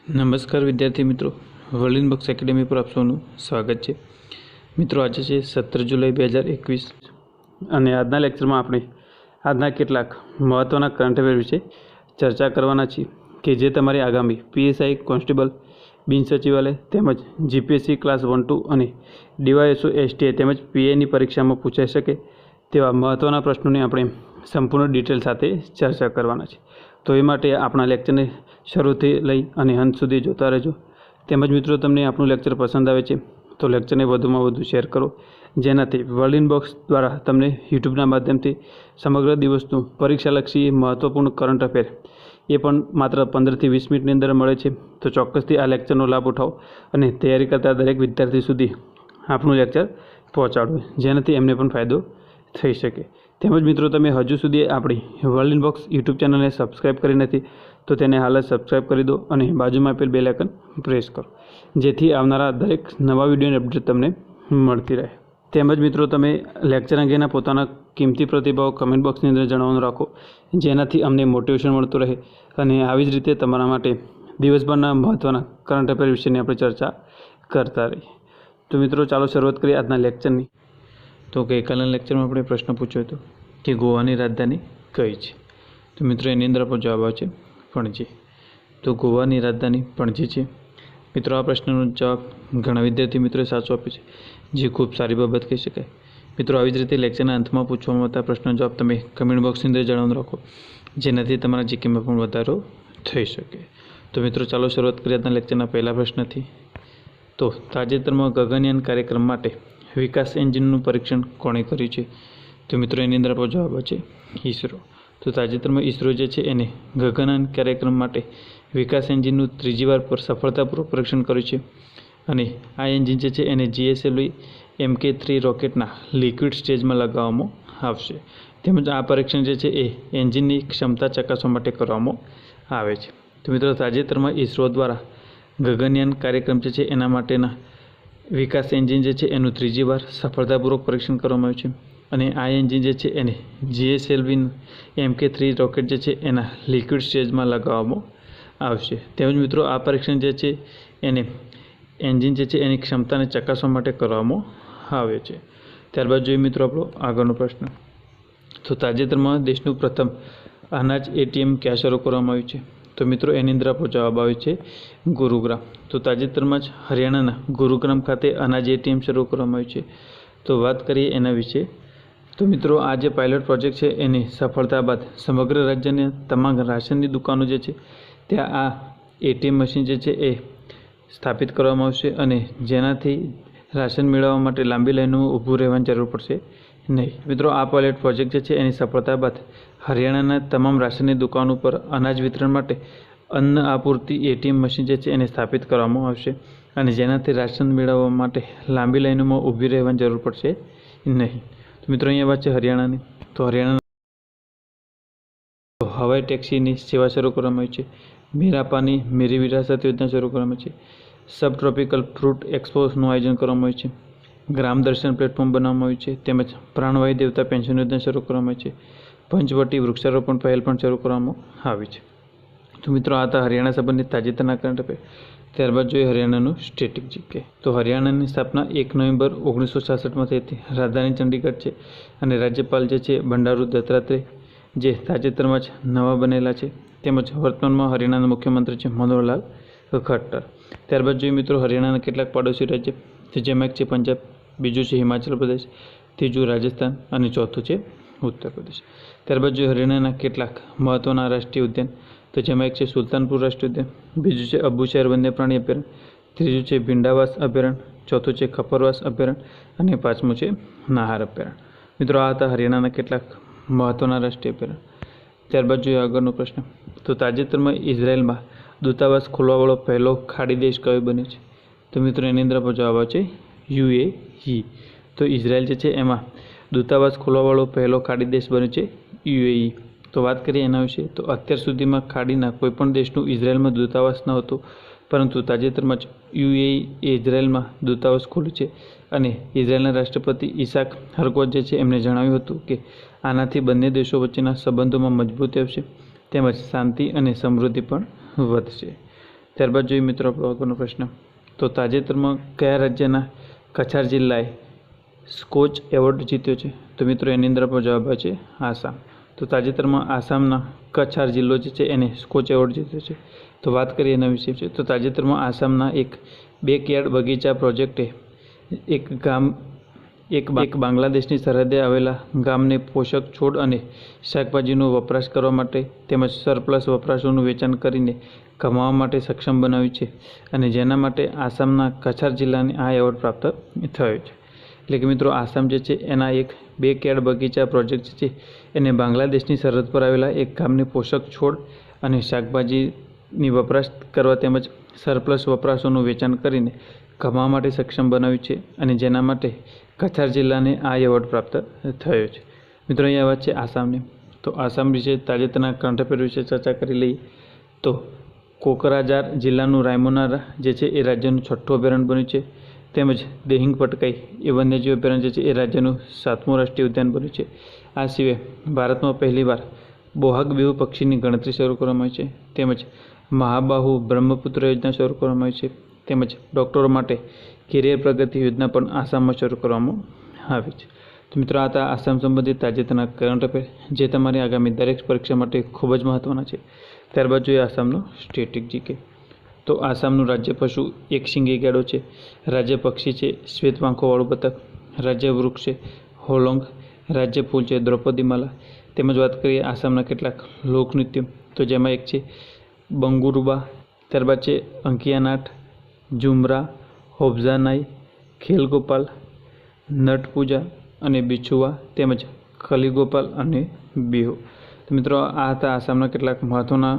નમસ્કાર વિદ્યાર્થી મિત્રો, વર્લ્ડ ઇન બુક્સ એકેડેમી પર આપ સૌનું સ્વાગત છે। મિત્રો, આજે છે 17 જુલાઈ 2021 અને આજના લેક્ચરમાં આપણે આજના કેટલાક મહત્ત્વના કરંટ અફેર વિશે ચર્ચા કરવાના છીએ કે જે તમારી આગામી પીએસઆઈ કોન્સ્ટેબલ, બિન સચિવાલય તેમજ જીપીએસસી ક્લાસ 1, 2 અને ડીવાયએસઓ એસટીએ તેમજ પીએની પરીક્ષામાં પૂછાઈ શકે તેવા મહત્ત્વના પ્રશ્નોની આપણે સંપૂર્ણ ડિટેલ સાથે ચર્ચા કરવાના છે। તો એ માટે આપણા લેક્ચરને શરૂથી લઈ અને અંત સુધી જોતા રહેજો। તેમજ મિત્રો, તમને આપણું લેક્ચર પસંદ આવે છે તો લેક્ચરને વધુમાં વધુ શેર કરો, જેનાથી વર્લ્ડ ઇન બોક્સ દ્વારા તમને યુટ્યુબના માધ્યમથી સમગ્ર દિવસનું પરીક્ષાલક્ષી મહત્ત્વપૂર્ણ કરંટ અફેર એ પણ માત્ર 15થી 20 મિનિટની અંદર મળે છે। તો ચોક્કસથી આ લેક્ચરનો લાભ ઉઠાવો અને તૈયારી કરતા દરેક વિદ્યાર્થી સુધી આપણું લેક્ચર પહોંચાડો, જેનાથી એમને પણ ફાયદો થઈ શકે। તેમજ મિત્રો, તમે હજુ સુધી આપણી વર્લ્ડ ઇન બોક્સ યુટ્યુબ ચેનલને સબસ્ક્રાઈબ કરી નથી તો તેને હાલ જ સબસ્ક્રાઈબ કરી દો અને બાજુમાં આપેલ બેલ આઇકન પ્રેસ કરો, જેથી આવનારા દરેક નવા વિડીયોની અપડેટ તમને મળતી રહે। તેમજ મિત્રો, તમે લેક્ચર અંગેના પોતાના કિંમતી પ્રતિભાવો કમેન્ટ બોક્સની અંદર જણાવવાનું રાખો, જેનાથી અમને મોટિવેશન મળતું રહે અને આવી જ રીતે તમારા માટે દિવસભરના મહત્ત્વના કરંટ અફેર વિશેની આપણે ચર્ચા કરતા રહીએ। તો મિત્રો, ચાલો શરૂઆત કરીએ આજના લેક્ચરની। તો ગઈકાલના લેક્ચરમાં આપણે પ્રશ્ન પૂછ્યો હતો કે ગોવાની રાજધાની કઈ છે? તો મિત્રો, એની અંદર આપણો જવાબ આવે છે પણજી। તો ગોવાની રાજધાની પણજી છે। મિત્રો, આ પ્રશ્નનો જવાબ ઘણા વિદ્યાર્થી મિત્રોએ સાચો આપ્યો છે, જે ખૂબ સારી બાબત કહી શકાય। મિત્રો, આવી જ રીતે લેક્ચરના અંતમાં પૂછવામાં આવતા પ્રશ્નનો જવાબ તમે કમેન્ટ બોક્સની અંદર જણાવવાનું રાખો, જેનાથી તમારા જીકેમાં પણ વધારો થઈ શકે। તો મિત્રો, ચાલો શરૂઆત કરીએ આજના લેક્ચરના પહેલા પ્રશ્નથી। તો તાજેતરમાં ગગનયાન કાર્યક્રમ માટે વિકાસ એન્જિનનું પરીક્ષણ કોણે કર્યું છે? તો મિત્રો, એની અંદર આપણો જવાબ છે ઈસરો। તો તાજેતરમાં ઈસરો જે છે એને ગગનયાન કાર્યક્રમ માટે વિકાસ એન્જિનનું ત્રીજી વાર પર સફળતાપૂર્વક પરીક્ષણ કર્યું છે અને આ એન્જિન જે છે એને જીએસએલવી MK3 રોકેટના લિક્વિડ સ્ટેજમાં લગાવવામાં આવશે। તેમજ આ પરીક્ષણ જે છે એ એન્જિનની ક્ષમતા ચકાસવા માટે કરવામાં આવે છે। તો મિત્રો, તાજેતરમાં ઈસરો દ્વારા ગગનયાન કાર્યક્રમ જે છે એના માટેના વિકાસ એન્જિન જે છે એનું ત્રીજી વાર સફળતાપૂર્વક પરીક્ષણ કરવામાં આવ્યું છે અને આ એન્જિન જે છે એને જીએસએલવી MK3 રોકેટ જે છે એના લિક્વિડ સ્ટેજમાં લગાવવામાં આવશે। તેમજ મિત્રો, આ પરીક્ષણ જે છે એને એન્જિન જે છે એની ક્ષમતાને ચકાસવા માટે કરવામાં આવે છે। ત્યારબાદ જોઈએ મિત્રો આપણો આગળનો પ્રશ્ન। તો તાજેતરમાં દેશનું પ્રથમ અનાજ એટીએમ ક્યાં શરૂ કરવામાં આવ્યું છે? તો મિત્રો, એની અંદર આપણો જવાબ આવે છે ગુરુગ્રામ। તો તાજેતરમાં જ હરિયાણાના ગુરુગ્રામ ખાતે અનાજ એટીએમ શરૂ કરવામાં આવ્યું છે। તો વાત કરીએ એના વિશે। તો મિત્રો, આ જે પાયલોટ પ્રોજેક્ટ છે એની સફળતા બાદ સમગ્ર રાજ્યની તમામ રાશનની દુકાનો જે છે ત્યાં આ એટીએમ મશીન જે છે એ સ્થાપિત કરવામાં આવશે અને જેનાથી રાશન મેળવવા માટે લાંબી લાઈનોમાં ઊભું રહેવાની જરૂર પડશે નહીં। મિત્રો, આ પાયલોટ પ્રોજેક્ટ જે છે એની સફળતા બાદ હરિયાણાના તમામ રાશનની દુકાનો પર અનાજ વિતરણ માટે અન્ન આપૂર્તિ એટીએમ મશીન જે છે એને સ્થાપિત કરવામાં આવશે અને જેનાથી રાશન મેળવવા માટે લાંબી લાઈનોમાં ઊભી રહેવાની જરૂર પડશે નહીં। તો મિત્રો, અહીંયા વાત છે હરિયાણાની। તો હરિયાણા હવાઈ ટેક્સીની સેવા શરૂ કરવામાં આવી છે। મેરા પાની મેરી વિરાસત યોજના શરૂ કરવામાં આવી છે। સબ ટ્રોપિકલ ફ્રૂટ એક્સપોનું આયોજન કરવામાં આવ્યું છે। ગ્રામ દર્શન પ્લેટફોર્મ બનાવવામાં આવ્યું છે। તેમજ પ્રાણવાયુ દેવતા પેન્શન યોજના શરૂ કરવામાં આવી છે। પંચવટી વૃક્ષારોપણ પહેલ પણ શરૂ કરવામાં આવી છે। તો મિત્રો, આ હતા હરિયાણા સંબંધિત તાજેતરના કરંટ અફેર। ત્યારબાદ જોઈએ હરિયાણાનું સ્ટેટિક જીકે। તો હરિયાણાની સ્થાપના 1 નવેમ્બર 1966માં થઈ હતી। રાજધાની ચંડીગઢ છે અને રાજ્યપાલ જે છે બંડારુ દત્તાત્રેય, જે તાજેતરમાં જ નવા બનેલા છે। તેમજ વર્તમાનમાં હરિયાણાના મુખ્યમંત્રી છે મનોહરલાલ ખટ્ટર। ત્યારબાદ જોઈએ મિત્રો હરિયાણાના કેટલાક પડોશી રાજ્ય, તો જેમાં એક છે પંજાબ, બીજું છે હિમાચલ પ્રદેશ, ત્રીજું રાજસ્થાન અને ચોથું છે ઉત્તર પ્રદેશ। ત્યારબાદ જોઈએ હરિયાણાના કેટલાક મહત્ત્વના રાષ્ટ્રીય ઉદ્યાન, તો જેમાં એક છે સુલતાનપુર રાષ્ટ્રીય ઉદ્યાન, બીજું છે અબુશહેર વન્ય પ્રાણી અભયારણ્ય, ત્રીજું છે ભીંડાવાસ અભયારણ્ય, ચોથું છે ખપરવાસ અભયારણ્ય અને પાંચમું છે નાહર અભયારણ્ય। મિત્રો, આ હતા હરિયાણાના કેટલાક મહત્ત્વના રાષ્ટ્રીય અભયારણ્ય। ત્યારબાદ જોઈએ આગળનો પ્રશ્ન। તો તાજેતરમાં ઇઝરાયલમાં દૂતાવાસ ખોલવાવાળો પહેલો ખાડી દેશ કયો બન્યો છે? તો મિત્રો, એની અંદર આપણો જવાબ આવે છે UAE। તો ઇઝરાયલ જે છે એમાં દૂતાવાસ ખોલવાવાળો પહેલો ખાડી દેશ બન્યો છે UAE। તો વાત કરીએ એના વિશે, તો અત્યાર સુધીમાં ખાડીના કોઈપણ દેશનું ઇઝરાયલમાં દૂતાવાસ ન હતો, પરંતુ તાજેતરમાં જ UAE એ ઇઝરાયલમાં દૂતાવાસ ખોલ્યું છે અને ઇઝરાયલના રાષ્ટ્રપતિ ઇસાક હરકોચ જે છે એમણે જણાવ્યું હતું કે આનાથી બંને દેશો વચ્ચેના સંબંધોમાં મજબૂતી આવશે તેમજ શાંતિ અને સમૃદ્ધિ પણ વધશે। ત્યારબાદ જોઈએ મિત્રો આપણો આગળનો પ્રશ્ન, તો તાજેતરમાં કયા રાજ્યના કછાર જિલ્લાએ સ્કોચ એવોર્ડ જીત્યો છે? તો મિત્રો એની અંદર આપણો જવાબ આવે છે આસામ. તો તાજેતરમાં આસામના કછાર જિલ્લો જે છે એને સ્કોચ એવોર્ડ જીત્યો છે. તો વાત કરીએ એના વિશે છે. તો તાજેતરમાં આસામના એક બેકયાર્ડ બગીચા પ્રોજેક્ટે એક બાંગ્લાદેશની સરહદે આવેલા ગામને પોષક છોડ અને શાકભાજીનો વપરાશ કરવા માટે તેમજ સરપ્લસ વપરાશોનું વેચાણ કરીને કમાવા માટે સક્ષમ બનાવ્યું છે, અને જેના માટે આસામના કછાર જિલ્લાને આ એવોર્ડ પ્રાપ્ત થયો છે. એટલે કે મિત્રો આસામ જે છે એના એક બેકયાર્ડ બગીચા પ્રોજેક્ટ છે એને બાંગ્લાદેશની સરહદ પર આવેલા એક ગામને પોષક છોડ અને શાકભાજીની વપરાશ કરવા તેમજ સરપ્લસ વપરાશોનું વેચાણ કરીને કમાવા માટે સક્ષમ બનાવ્યું છે, અને જેના માટે કછાર જિલ્લાને આ એવોર્ડ પ્રાપ્ત થયો છે. મિત્રો અહીંયા વાત છે આસામની. તો આસામ વિશે તાજેતરના કરંટ અફેર વિશે ચર્ચા કરી લઈએ. તો કોકરાજાર જિલ્લાનું રાયમોના જે છે એ રાજ્યનું 6થું અભયારણ્ય બન્યું છે, તેમજ દેહિંગ પટકાઈ એ વન્યજીવ અભયારણ્ય જે છે એ રાજ્યનું 7મું રાષ્ટ્રીય ઉદ્યાન બન્યું છે. આ સિવાય ભારતમાં પહેલીવાર બોહાગ બીહુ પક્ષીની ગણતરી શરૂ કરવામાં આવી છે, તેમજ મહાબાહુ બ્રહ્મપુત્ર યોજના શરૂ કરવામાં આવી છે, તેમજ ડૉક્ટરો માટે કેરિયર પ્રગતિ યોજના પણ આસામમાં શરૂ કરવામાં આવી છે. તો મિત્રો આ હતા આસામ સંબંધિત તાજેતરના કરંટ અફેર, જે તમારી આગામી દરેક પરીક્ષા માટે ખૂબ જ મહત્ત્વના છે. ત્યારબાદ જોઈએ આસામનો સ્ટેટિક જીકે. તો આસામનું રાજ્ય પશુ એક શીંગી ગેડો છે, રાજ્ય પક્ષી છે શ્વેત પાંખોવાળું બતક, રાજ્ય વૃક્ષ છે હોલોંગ, રાજ્ય ફૂલ છે દ્રૌપદીમાલા. તેમજ વાત કરીએ આસામના કેટલાક લોકનૃત્યો, તો જેમાં એક છે બંગુરુબા, ત્યારબાદ છે અંકિયાનાટ, ઝુમરા, હોબ્ઝાનાઈ, ખેલગોપાલ, નટપૂજા અને બિછુઆ, તેમજ ખલીગોપાલ અને બિહુ. તો મિત્રો આ હતા આસામના કેટલાક મહત્ત્વના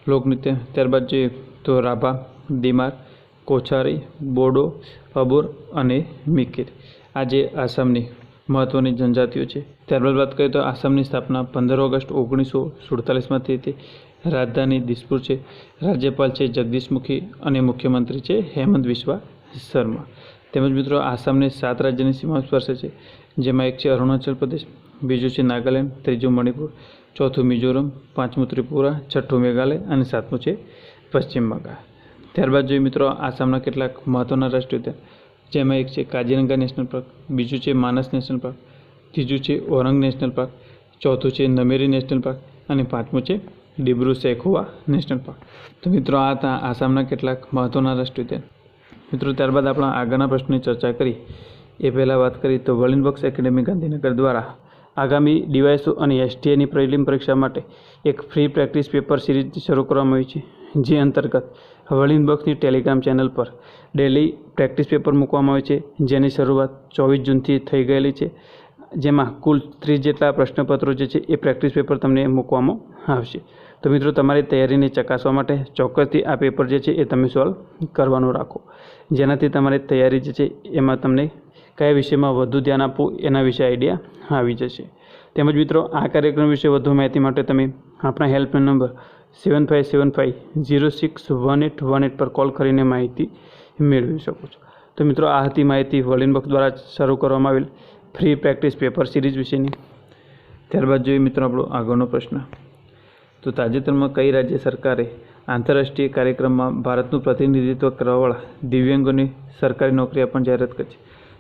લોકનૃત્ય. ત્યારબાદ જોઈએ તો રાભા, દિમાર, કોછારી, બોડો, અબોર અને મિકેર, આ જે આસામની મહત્ત્વની જનજાતિઓ છે. ત્યારબાદ વાત કરીએ તો આસામની સ્થાપના 15 ઓગસ્ટ 1947માં થઈ હતી. રાજધાની દિસપુર છે, રાજ્યપાલ છે જગદીશ મુખી અને મુખ્યમંત્રી છે હેમંત બિસ્વા શર્મા. તેમજ મિત્રો આસામને 7 રાજ્યની સીમા સ્પર્શે છે, જેમાં એક છે અરુણાચલ પ્રદેશ, બીજું છે નાગાલેન્ડ, ત્રીજું મણિપુર, ચોથું મિઝોરમ, પાંચમું ત્રિપુરા, છઠ્ઠું મેઘાલય અને સાતમું છે પશ્ચિમ બંગાળ. ત્યારબાદ જોઈએ મિત્રો આસામના કેટલાક મહત્ત્વના રાષ્ટ્રીય ઉદ્યાન, જેમાં એક છે કાજીરંગા નેશનલ પાર્ક, બીજું છે માનસ નેશનલ પાર્ક, ત્રીજું છે ઓરંગ નેશનલ પાર્ક, ચોથું છે નમેરી નેશનલ પાર્ક અને પાંચમું છે ડિબ્રુ સૈખોવા નેશનલ પાર્ક. તો મિત્રો આ હતા આસામના કેટલાક મહત્ત્વના રાષ્ટ્રીય ઉદ્યાન. મિત્રો ત્યારબાદ આપણા આગળના પ્રશ્નની ચર્ચા કરી એ પહેલાં વાત કરી તો વર્લિન બક્સ એકેડેમી ગાંધીનગર દ્વારા આગામી ડીવાયએસઓ અને એસટીએની પ્રિલિમ પરીક્ષા માટે એક ફ્રી પ્રેક્ટિસ પેપર સિરીઝ શરૂ કરવામાં આવી છે, જે અંતર્ગત વર્લિન બક્સની ટેલિગ્રામ ચેનલ પર ડેલી પ્રેક્ટિસ પેપર મૂકવામાં આવે છે, જેની શરૂઆત 24 જૂનથી થઈ ગયેલી છે, જેમાં કુલ 30 જેટલા પ્રશ્નપત્રો જે છે એ પ્રેક્ટિસ પેપર તમને મૂકવામાં આવશે. તો મિત્રો તમારી તૈયારીને ચકાસવા માટે ચોક્કસથી આ પેપર જે છે એ તમે સોલ્વ કરવાનું રાખો, જેનાથી તમારી તૈયારી જે છે એમાં તમને કયા વિષયમાં વધુ ધ્યાન આપવું એના વિશે આઈડિયા આવી જશે. તેમજ મિત્રો આ કાર્યક્રમ વિશે વધુ માહિતી માટે તમે આપણા હેલ્પલાઇન નંબર 7575061818 પર કોલ કરીને માહિતી મેળવી શકો છો. તો મિત્રો આ હતી માહિતી વર્લિન બક્સ દ્વારા શરૂ કરવામાં આવેલ ફ્રી પ્રેક્ટિસ પેપર સિરીઝ વિશેની. ત્યારબાદ જોઈએ મિત્રો આપણો આગળનો પ્રશ્ન, તો તાજેતરમાં કઈ રાજ્ય સરકારે આંતરરાષ્ટ્રીય કાર્યક્રમમાં ભારતનું પ્રતિનિધિત્વ કરવાવાળા દિવ્યાંગોને સરકારી નોકરી આપવાની જાહેરાત કરી છે?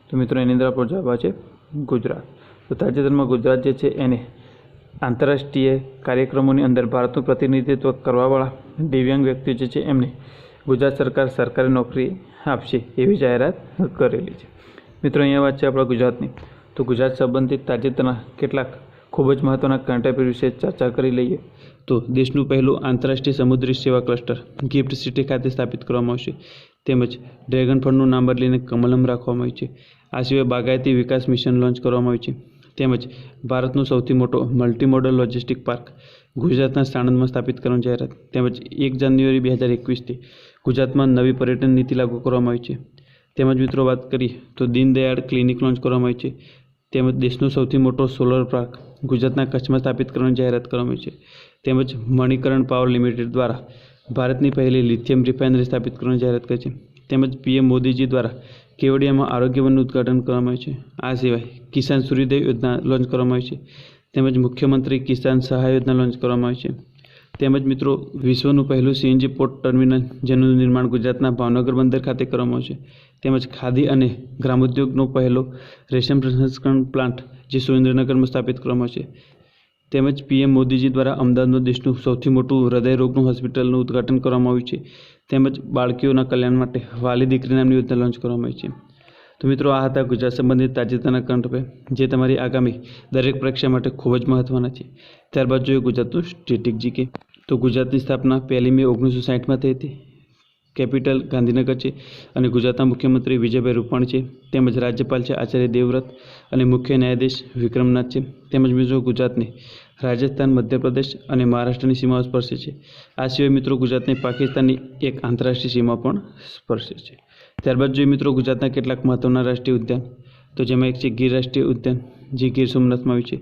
તો મિત્રો એની અંદર આપણો જવાબ છે ગુજરાત. તો તાજેતરમાં ગુજરાત જે છે એને આંતરરાષ્ટ્રીય કાર્યક્રમોની અંદર ભારતનું પ્રતિનિધિત્વ કરવાવાળા દિવ્યાંગ વ્યક્તિઓ જે છે એમને ગુજરાત સરકાર સરકારી નોકરી આપશે એવી જાહેરાત કરેલી છે. મિત્રો અહીંયા વાત છે આપણા ગુજરાતની. તો ગુજરાત સંબંધિત તાજેતરના કેટલાક ખૂબ જ મહત્ત્વના કરંટ અફેર વિશે ચર્ચા કરી લઈએ. તો દેશનું પહેલું આંતરરાષ્ટ્રીય સમુદ્રી સેવા ક્લસ્ટર ગિફ્ટ સિટી ખાતે સ્થાપિત કરવામાં આવશે, તેમજ ડ્રેગન ફંડનું નામ બદલીને કમલમ રાખવામાં આવ્યું છે. આ સિવાય બાગાયતી વિકાસ મિશન લોન્ચ કરવામાં આવ્યું છે, તેમજ ભારતનું સૌથી મોટો મલ્ટીમોડલ લોજિસ્ટિક પાર્ક ગુજરાતના સાણંદમાં સ્થાપિત કરવાની જાહેરાત, તેમજ 1 જાન્યુઆરી 2021થી ગુજરાતમાં નવી પર્યટન નીતિ લાગુ કરવામાં આવી છે. તેમજ મિત્રો વાત કરીએ તો દીનદયાળ ક્લિનિક લોન્ચ કરવામાં આવી છે, તેમજ દેશનો સૌથી મોટો સોલર પાર્ક ગુજરાતના કચ્છમાં સ્થાપિત કરવાની જાહેરાત કરવામાં આવી છે. તેમજ મણિકરણ પાવર લિમિટેડ દ્વારા ભારતની પહેલી લિથિયમ રિફાઇનરી સ્થાપિત કરવાની જાહેરાત કરી છે. તેમજ પીએમ મોદીજી દ્વારા કેવડિયામાં આરોગ્ય વનનું ઉદ્ઘાટન કરવામાં આવ્યું છે. આ સિવાય કિસાન સૂર્યોદય યોજના લોન્ચ કરવામાં આવી છે, તેમજ મુખ્યમંત્રી કિસાન સહાય યોજના લોન્ચ કરવામાં આવી છે. તેમજ મિત્રો વિશ્વનું પહેલું સીએનજી પોર્ટ ટર્મિનલ જેનું નિર્માણ ગુજરાતના ભાવનગર બંદર ખાતે કરવામાં આવશે. તેમજ ખાદી અને ગ્રામોદ્યોગનો પહેલો રેશમ પ્રસંસ્કરણ પ્લાન્ટ જે સુરેન્દ્રનગરમાં સ્થાપિત કરવામાં આવશે. તેમજ પીએમ મોદીજી દ્વારા અમદાવાદનું દેશનું સૌથી મોટું હૃદય રોગનું હોસ્પિટલનું ઉદ્ઘાટન કરવામાં આવ્યું છે. તેમજ બાળકીઓના કલ્યાણ માટે વાલી દીકરી નામની યોજના લોન્ચ કરવામાં આવી છે. તો મિત્રો આ હતા ગુજરાત સંબંધિત તાજેતરના કરંટ અફેર જે તમારી આગામી દરેક પરીક્ષા માટે ખૂબ જ મહત્ત્વના છે. ત્યારબાદ જોઈએ ગુજરાતનું સ્ટેટિક જીકે. તો ગુજરાતની સ્થાપના 1 મે 1960માં થઈ હતી. કેપિટલ ગાંધીનગર છે અને ગુજરાતના મુખ્યમંત્રી વિજયભાઈ રૂપાણી છે. તેમજ રાજ્યપાલ છે આચાર્ય દેવવ્રત અને મુખ્ય ન્યાયાધીશ વિક્રમનાથ છે. તેમજ મિત્રો ગુજરાતને રાજસ્થાન, મધ્યપ્રદેશ અને મહારાષ્ટ્રની સીમાઓ સ્પર્શે છે. આ સિવાય મિત્રો ગુજરાતને પાકિસ્તાનની એક આંતરરાષ્ટ્રીય સીમા પણ સ્પર્શે છે. ત્યારબાદ જોઈએ મિત્રો ગુજરાતના કેટલાક મહત્ત્વના રાષ્ટ્રીય ઉદ્યાન. તો જેમાં એક છે ગીર રાષ્ટ્રીય ઉદ્યાન જે ગીર સોમનાથમાં આવ્યું છે.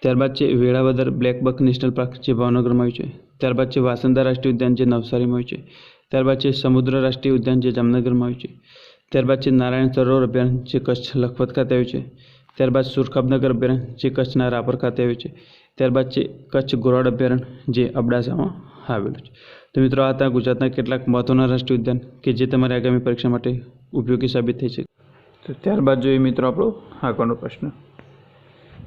ત્યારબાદ છે વેળાવદર બ્લેકબક નેશનલ પાર્ક જે ભાવનગરમાં આવ્યું છે. ત્યારબાદ છે વાસંદા રાષ્ટ્રીય ઉદ્યાન જે નવસારીમાં આવ્યું છે. ત્યારબાદ છે સમુદ્ર રાષ્ટ્રીય ઉદ્યાન જે જામનગરમાં આવ્યું છે. ત્યારબાદ છે નારાયણ સરોવર અભયારણ્ય જે કચ્છ લખપત ખાતે આવ્યું છે. ત્યારબાદ સુરખાબનગર અભયારણ્ય જે કચ્છના રાપર ખાતે આવ્યું છે. ત્યારબાદ છે કચ્છ ઘોરાડ અભયારણ્ય જે અબડાસામાં આવેલું છે. તો મિત્રો આ હતા ગુજરાતના કેટલાક મહત્ત્વના રાષ્ટ્રીય ઉદ્યાન કે જે તમારી આગામી પરીક્ષા માટે ઉપયોગી સાબિત થઈ છે. તો ત્યારબાદ જોઈએ મિત્રો આપણો આગળનો પ્રશ્ન.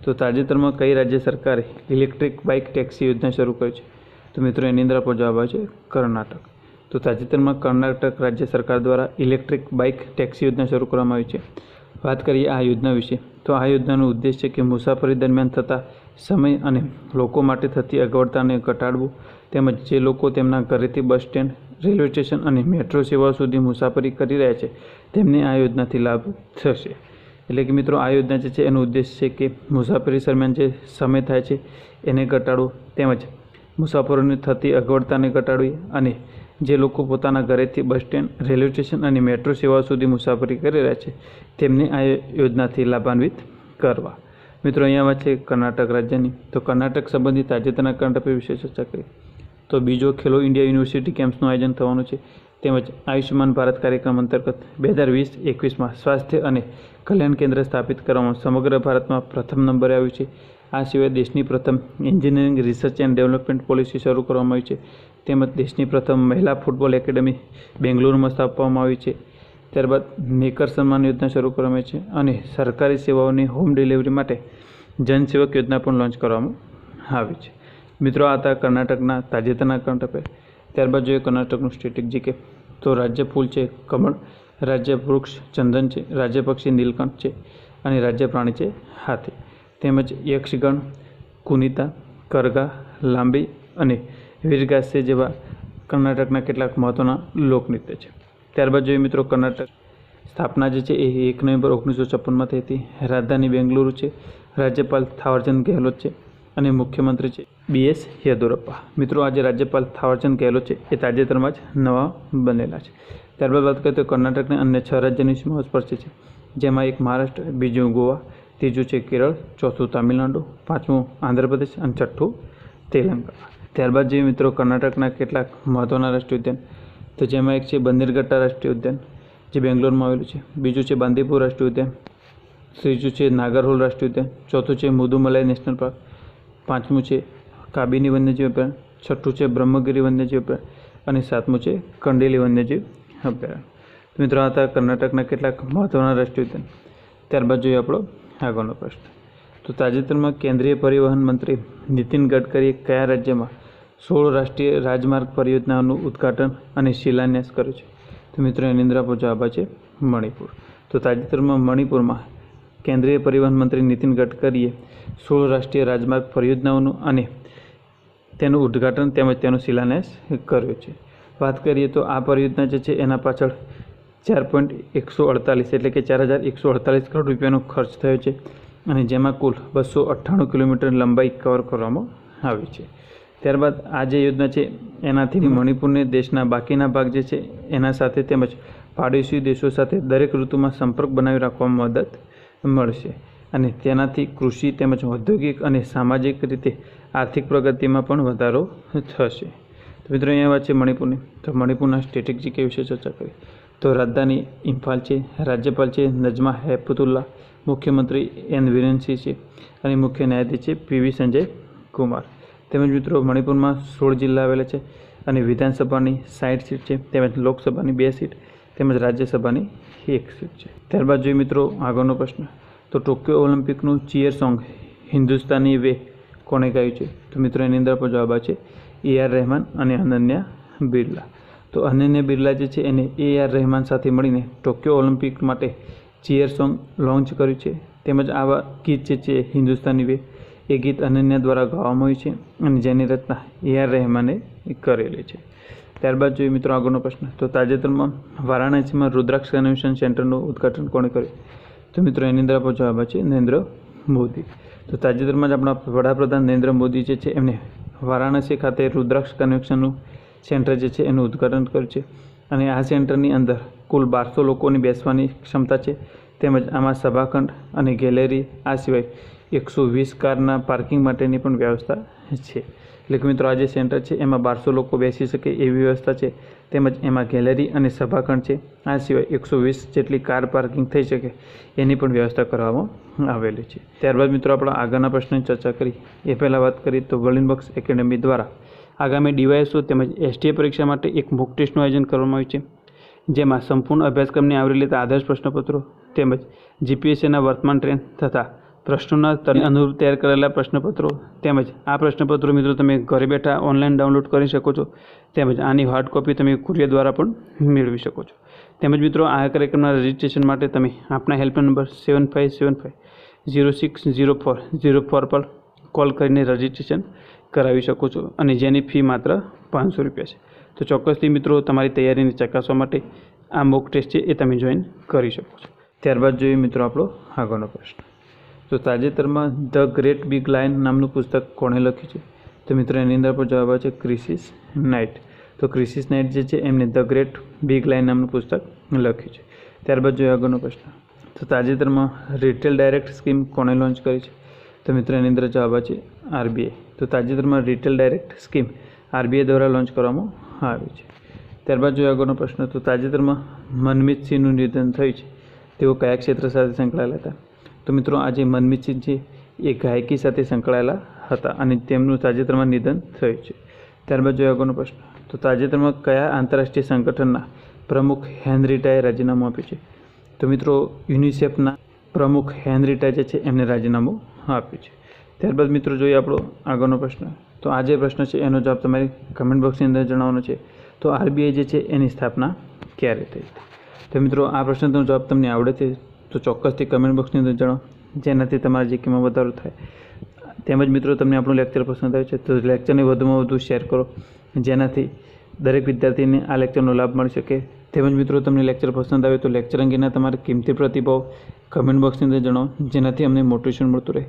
તો તાજેતરમાં કઈ રાજ્ય સરકારે ઇલેક્ટ્રિક બાઇક ટેક્સી યોજના શરૂ કરી છે? તો મિત્રો એની અંદર આપણો જવાબ આવે છે કર્ણાટક. તો તાજેતરમાં કર્ણાટક રાજ્ય સરકાર દ્વારા ઇલેક્ટ્રિક બાઇક ટેક્સી યોજના શરૂ કરવામાં આવી છે. વાત કરીએ આ યોજના વિશે તો આ યોજનાનો ઉદ્દેશ છે કે મુસાફરી દરમિયાન થતા સમય અને લોકો માટે થતી અગવડતાને ઘટાડવું. તેમજ જે લોકો તેમના ઘરેથી બસ સ્ટેન્ડ, રેલવે સ્ટેશન અને મેટ્રો સેવાઓ સુધી મુસાફરી કરી રહ્યા છે તેમને આ યોજનાથી લાભ થશે. એટલે કે મિત્રો આ યોજના જે છે એનો ઉદ્દેશ છે કે મુસાફરી દરમિયાન જે સમય થાય છે એને ઘટાડવો, તેમજ મુસાફરોને થતી અગવડતાને ઘટાડવી અને જે લોકો પોતાના ઘરેથી બસ સ્ટેન્ડ, રેલવે સ્ટેશન અને મેટ્રો સેવાઓ સુધી મુસાફરી કરી રહ્યા છે તેમને આ યોજનાથી લાભાન્વિત કરવા. મિત્રો અહીંયા વાત છે કર્ણાટક રાજ્યની. તો કર્ણાટક સંબંધિત તાજેતરના કરંટ અફેર વિશે ચર્ચા કરી. તો બીજો ખેલો ઇન્ડિયા યુનિવર્સિટી કેમ્પ્સનું આયોજન થવાનું છે. તેમજ આયુષ્યમાન ભારત કાર્યક્રમ અંતર્ગત 2020-21માં સ્વાસ્થ્ય અને કલ્યાણ કેન્દ્ર સ્થાપિત કરવામાં સમગ્ર ભારતમાં પ્રથમ નંબરે આવ્યું છે. આ સિવાય દેશની પ્રથમ engineering research and development policy શરૂ કરવામાં આવી છે. તેમજ દેશની પ્રથમ મહિલા ફૂટબોલ એકેડમી બેંગ્લુરુમાં સ્થાપવામાં આવી છે. ત્યારબાદ મેકર સન્માન યોજના શરૂ કરવામાં આવી છે અને સરકારી સેવાઓની હોમ ડિલિવરી માટે જનસેવક યોજના પણ લોન્ચ કરવામાં આવી છે. મિત્રો આ હતા કર્ણાટકના તાજેતરના કરંટ અફેર. ત્યારબાદ જોઈએ કર્ણાટકનું સ્ટેટિક જીકે. તો રાજ્ય ફૂલ છે કમળ, રાજ્ય વૃક્ષ ચંદન છે, રાજ્ય પક્ષી નીલકંઠ છે અને રાજ્ય પ્રાણી છે હાથી. તેમજ યક્ષગણ, કુનિતા, કરગા, લાંબી અને વીરગાસે જેવા કર્ણાટકના કેટલાક મહત્ત્વના લોકનૃત્ય છે. ત્યારબાદ જોઈએ મિત્રો કર્ણાટક સ્થાપના જે છે એ 1 નવેમ્બર 1956માં થઈ હતી. રાજધાની બેંગલુરુ છે. રાજ્યપાલ થાવરચંદ ગેહલોત છે અને મુખ્યમંત્રી છે BS યેદુરપ્પા. મિત્રો આજે રાજ્યપાલ થાવરચંદ ગેહલોત છે એ તાજેતરમાં જ નવા બનેલા છે. ત્યારબાદ વાત કરીએ તો કર્ણાટકને અન્ય 6 રાજ્યની સીમાઓ સ્પર્શે છે, જેમાં એક મહારાષ્ટ્ર, બીજું ગોવા, ત્રીજું છે કેરળ, ચોથું તામિલનાડુ, પાંચમું આંધ્રપ્રદેશ અને છઠ્ઠું તેલંગાણા. ત્યારબાદ જે મિત્રો કર્ણાટકના કેટલાક મહત્ત્વના રાષ્ટ્રીય ઉદ્યાન તો જેમાં એક છે બંદરઘટ્ટા રાષ્ટ્રીય ઉદ્યાન જે બેંગ્લોરમાં આવેલું છે, બીજું છે બાંદીપુર રાષ્ટ્રીય ઉદ્યાન, ત્રીજું છે નાગરહોલ રાષ્ટ્રીય ઉદ્યાન, ચોથું છે મુદુમલાઈ નેશનલ પાર્ક, પાંચમું છે કાબિની વન્યજીવ અભયારણ્ય, છઠ્ઠું છે બ્રહ્મગીરી વન્યજીવ અભયારણ્ય અને સાતમું છે કંડેલી વન્યજીવ અભયારણ્ય. મિત્રો આ હતા કર્ણાટકના કેટલાક મહત્ત્વના રાષ્ટ્રીય ઉદ્યાન. ત્યારબાદ જોઈએ આપણો આગળનો પ્રશ્ન. તો તાજેતરમાં કેન્દ્રીય પરિવહન મંત્રી નીતિન ગડકરીએ કયા રાજ્યમાં 16 રાષ્ટ્રીય રાજમાર્ગ પરિયોજનાઓનું ઉદ્ઘાટન અને શિલાન્યાસ કર્યો છે? તો મિત્રો એની અંદર આપણો જવાબ છે મણિપુર. તો તાજેતરમાં મણિપુરમાં કેન્દ્રીય પરિવહન મંત્રી નીતિન ગડકરીએ 16 રાષ્ટ્રીય રાજમાર્ગ પરિયોજનાઓનું અને તેનું ઉદ્ઘાટન તેમજ તેનો શિલાન્યાસ કર્યો છે. વાત કરીએ તો આ પરિયોજના જે છે એના પાછળ 4.148 એટલે કે 4148 કરોડ રૂપિયાનો ખર્ચ થયો છે અને જેમાં કુલ 298 કિલોમીટર લંબાઈ કવર કરવામાં આવી છે. ત્યારબાદ આ જે યોજના છે એનાથી મણિપુરને દેશના બાકીના ભાગ જે છે એના સાથે તેમજ પાડોશી દેશો સાથે દરેક ઋતુમાં સંપર્ક બનાવી રાખવામાં મદદ મળશે અને તેનાથી કૃષિ તેમજ ઔદ્યોગિક અને સામાજિક રીતે આર્થિક પ્રગતિમાં પણ વધારો થશે. તો મિત્રો અહીંયા વાત છે મણિપુરની. તો મણિપુરના સ્ટેટિક જીકે વિશે ચર્ચા કરી. તો રાજધાની ઇમ્ફાલ છે, રાજ્યપાલ છે નજમા હેપતુલ્લા, મુખ્યમંત્રી N વિરેન સિંહ છે અને મુખ્ય ન્યાયાધીશ છે PV સંજય કુમાર. તેમજ મિત્રો મણિપુરમાં 16 જિલ્લા આવેલા છે અને વિધાનસભાની 60 સીટ છે, તેમજ લોકસભાની 2 સીટ, તેમજ રાજ્યસભાની 1 સીટ છે. ત્યારબાદ જોઈએ મિત્રો આગળનો પ્રશ્ન, તો ટોક્યો ઓલિમ્પિકનું ચીયર સોંગ હિન્દુસ્તાની વે કોણે ગાયું છે? તો મિત્રો એની અંદર આપણો જવાબ છે AR રહેમાન અને અનન્યા બિરલા. તો અનન્યા બિરલા જે છે એને AR રહેમાન સાથે મળીને ટોક્યો ઓલિમ્પિક માટે ચીયર સોંગ લોન્ચ કર્યું છે. તેમજ આવા ગીત જે છે હિન્દુસ્તાની વે એ ગીત અનન્યા દ્વારા ગાવામાં આવ્યું છે અને જેની રચના AR રહેમાને કરેલી છે. ત્યારબાદ જોઈએ મિત્રો આગળનો પ્રશ્ન, તો તાજેતરમાં વારાણસીમાં રુદ્રાક્ષ કન્વેન્શન સેન્ટરનું ઉદ્ઘાટન કોણે કર્યું? તો મિત્રો એની અંદર આપણો જવાબ છે નરેન્દ્ર મોદી. તો તાજેતરમાં જ આપણા વડાપ્રધાન નરેન્દ્ર મોદી જે છે એમને વારાણસી ખાતે રુદ્રાક્ષ કન્વેન્શનનું સેન્ટર જે છે એનું ઉદ્ઘાટન કર્યું છે અને આ સેન્ટરની અંદર કુલ 1200 લોકોની બેસવાની ક્ષમતા છે. તેમજ આમાં સભાખંડ અને ગેલેરી, આ સિવાય 120 કારના પાર્કિંગ માટેની પણ વ્યવસ્થા છે. એટલે કે મિત્રો આ જે સેન્ટર છે એમાં 1200 લોકો બેસી શકે એવી વ્યવસ્થા છે. તેમજ એમાં ગેલેરી અને સભાખંડ છે. આ સિવાય 120 જેટલી કાર પાર્કિંગ થઈ શકે એની પણ વ્યવસ્થા કરવામાં આવેલી છે. ત્યારબાદ મિત્રો આપણે આગળના પ્રશ્નની ચર્ચા કરી એ પહેલાં વાત કરીએ તો વર્લિન બક્સ એકેડેમી દ્વારા આગામી DYSO તેમજ STA પરીક્ષા માટે એક મોક ટેસ્ટનું આયોજન કરવામાં આવ્યું છે, જેમાં સંપૂર્ણ અભ્યાસક્રમને આવરી લેતા આદર્શ પ્રશ્નપત્રો તેમજ GPSCના વર્તમાન ટ્રેન્ડ તથા પ્રશ્નોના સ્તરને અનુરૂપ તૈયાર કરેલા પ્રશ્નપત્રો તેમજ આ પ્રશ્નપત્રો મિત્રો તમે ઘરે બેઠા ઓનલાઈન ડાઉનલોડ કરી શકો છો. તેમજ આની હાર્ડ કોપી તમે કુરિયર દ્વારા પણ મેળવી શકો છો. તેમજ મિત્રો આ કાર્યક્રમના રજિસ્ટ્રેશન માટે તમે આપણા હેલ્પલાઇન નંબર 7575060404 પર કોલ કરીને રજિસ્ટ્રેશન કરાવી શકો છો અને જેની ફી માત્ર 500 રૂપિયા છે. તો ચોક્કસથી મિત્રો તમારી તૈયારીને ચકાસવા માટે આ મોક ટેસ્ટ છે એ તમે જોઈન કરી શકો છો. ત્યારબાદ જોઈએ મિત્રો આપણો આગળનો પ્રશ્ન, તો તાજેતરમાં ધ ગ્રેટ બિગ લાયન નામનું પુસ્તક કોણે લખ્યું છે? તો મિત્રો એની અંદર પણ જવાબ છે ક્રિસિસ નાઇટ. તો ક્રિસિસ નાઇટ જે છે એમને ધ ગ્રેટ બિગ લાયન નામનું પુસ્તક લખ્યું છે. ત્યારબાદ જોઈએ આગળનો પ્રશ્ન, તો તાજેતરમાં રિટેલ ડાયરેક્ટ સ્કીમ કોણે લોન્ચ કરી છે? તો મિત્રો એની અંદર જવાબ છે RBI. તો તાજેતરમાં રિટેલ ડાયરેક્ટ સ્કીમ RBI દ્વારા લોન્ચ કરવામાં આવી છે. ત્યારબાદ જોઈએ આગળનો પ્રશ્ન, તો તાજેતરમાં મનમીત સિંહનું નિધન થયું છે, તેઓ કયા ક્ષેત્ર સાથે સંકળાયેલા હતા? તો મિત્રો આજે મનમીત સિંહ છે એ ગાયકી સાથે સંકળાયેલા હતા અને તેમનું તાજેતરમાં નિધન થયું છે. ત્યારબાદ જોઈએ આગળનો પ્રશ્ન, તો તાજેતરમાં કયા આંતરરાષ્ટ્રીય સંગઠનના પ્રમુખ હેનરીટાએ રાજીનામું આપ્યું છે? તો મિત્રો યુનિસેફના પ્રમુખ હેનરીટા જે છે એમને રાજીનામું આપ્યું છે. ત્યારબાદ મિત્રો જોઈએ આપણો આગળનો પ્રશ્ન, તો આ જે પ્રશ્ન છે એનો જવાબ તમારી કમેન્ટ બોક્સની અંદર જણાવવાનો છે. તો RBI જે છે એની સ્થાપના ક્યારે થઈ હતી? તો મિત્રો આ પ્રશ્નનો જવાબ તમને આવડે છે તો ચોક્કસથી કમેન્ટ બોક્સની અંદર જણાવો, જેનાથી તમારા જીકેમાં વધારો થાય. તેમજ મિત્રો તમને આપણું લેક્ચર પસંદ આવે છે તો લેક્ચરને વધુમાં વધુ શેર કરો, જેનાથી દરેક વિદ્યાર્થીને આ લેક્ચરનો લાભ મળી શકે. તેમજ મિત્રો તમને લેક્ચર પસંદ આવે તો લેક્ચર અંગેના તમારા કિંમતી પ્રતિભાવ કમેન્ટ બોક્સની અંદર જણાવો, જેનાથી અમને મોટિવેશન મળતું રહે.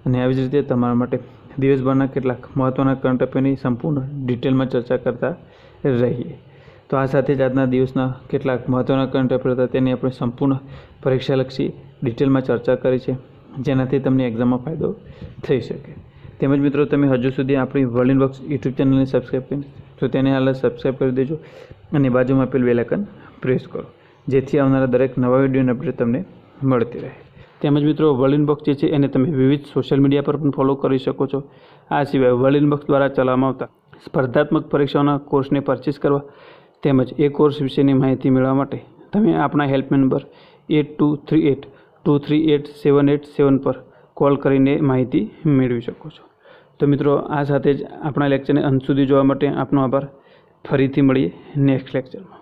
અને આવી જ રીતે તમારા માટે દિવસભરના કેટલાક મહત્ત્વના કરંટ અફેરની સંપૂર્ણ ડિટેલમાં ચર્ચા કરતા રહીએ. તો આ સાથે જ આજના દિવસના કેટલાક મહત્ત્વના કરંટ અફેર હતા તેની આપણે સંપૂર્ણ પરીક્ષાલક્ષી ડિટેલમાં ચર્ચા કરી છે, જેનાથી તમને એક્ઝામમાં ફાયદો થઈ શકે. તેમજ મિત્રો તમે હજુ સુધી આપણી વર્લિન બક્સ યુટ્યુબ ચેનલને સબસ્ક્રાઈબ કરી તો તેને હાલ સબસ્ક્રાઈબ કરી દેજો અને બાજુમાં આપેલ બેલ આઇકન પ્રેસ કરો, જેથી આવનારા દરેક નવા વિડીયોની અપડેટ તમને મળતી રહે. તેમજ મિત્રો વર્લિન બક્સ જે છે એને તમે વિવિધ સોશિયલ મીડિયા પર પણ ફોલો કરી શકો છો. આ સિવાય વર્લિન બક્સ દ્વારા ચલાવવામાં આવતા સ્પર્ધાત્મક પરીક્ષાઓના કોર્સને પરચેસ કરવા તેમજ એ કોર્સ વિશેની માહિતી મેળવવા માટે તમે આપણા હેલ્પલાઇન નંબર 8238238787 પર કોલ કરીને માહિતી મેળવી શકો છો. તો મિત્રો આ સાથે જ આપણા લેક્ચરને અંત સુધી જોવા માટે આપનો આભાર. ફરીથી મળીએ નેક્સ્ટ લેક્ચરમાં.